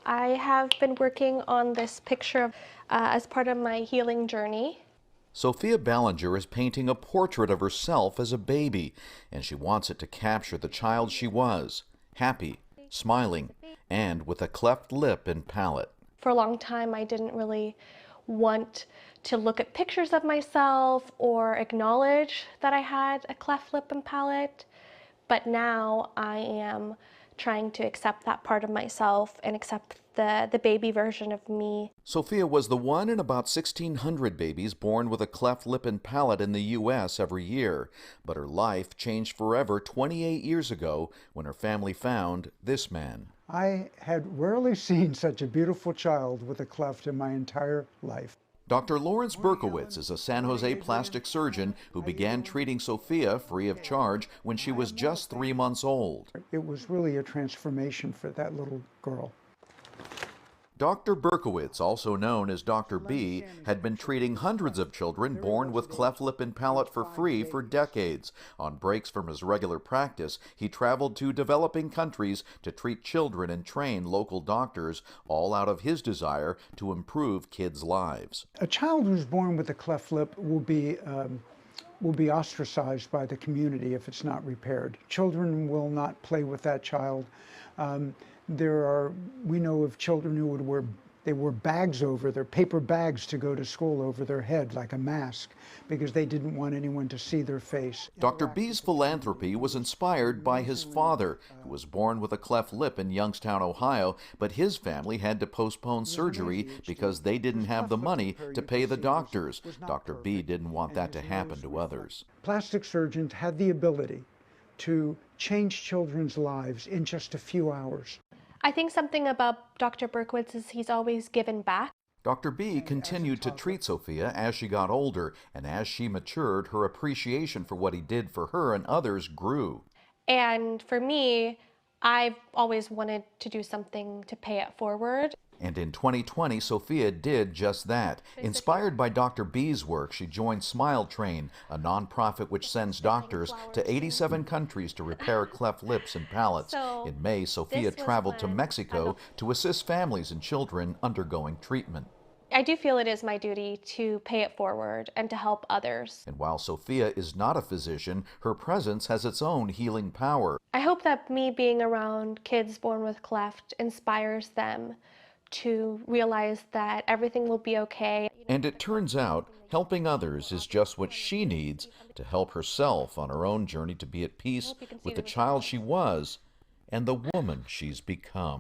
I have been working on this picture as part of my healing journey. Sofia Ballinger is painting a portrait of herself as a baby, and she wants it to capture the child she was, happy, smiling, and with a cleft lip and palate. For a long time, I didn't really want to look at pictures of myself or acknowledge that I had a cleft lip and palate, but now I am trying to accept that part of myself and accept the baby version of me. Sofia was the one in about 1,600 babies born with a cleft lip and palate in the U.S. every year, but her life changed forever 28 years ago when her family found this man. I had rarely seen such a beautiful child with a cleft in my entire life. Dr. Lawrence Berkowitz is a San Jose plastic surgeon who began treating Sofia free of charge when she was just 3 months old. It was really a transformation for that little girl. Dr. Berkowitz, also known as Dr. B, had been treating hundreds of children born with cleft lip and palate for free for decades. On breaks from his regular practice, he traveled to developing countries to treat children and train local doctors, all out of his desire to improve kids' lives. A child who's born with a cleft lip will be ostracized by the community if it's not repaired. Children will not play with that child. We know of children who wear bags over their paper bags to go to school over their head like a mask because they didn't want anyone to see their face. Dr. B's philanthropy was inspired by his father, who was born with a cleft lip in Youngstown, Ohio, but his family had to postpone surgery because they didn't have the money to pay the doctors. Dr. B didn't want that to happen to others. Plastic surgeons had the ability to change children's lives in just a few hours. I think something about Dr. Berkowitz is he's always given back. Dr. B continued to treat Sofia as she got older, and as she matured, her appreciation for what he did for her and others grew. And for me, I've always wanted to do something to pay it forward. And in 2020, Sofia did just that. Inspired by Dr. B's work, she joined Smile Train, a nonprofit which sends doctors to 87 countries to repair cleft lips and palates. In May, Sofia traveled to Mexico to assist families and children undergoing treatment. I do feel it is my duty to pay it forward and to help others. And while Sofia is not a physician, her presence has its own healing power. I hope that me being around kids born with cleft inspires them to realize that everything will be okay. And it turns out, helping others is just what she needs to help herself on her own journey to be at peace with the child she was and the woman she's become.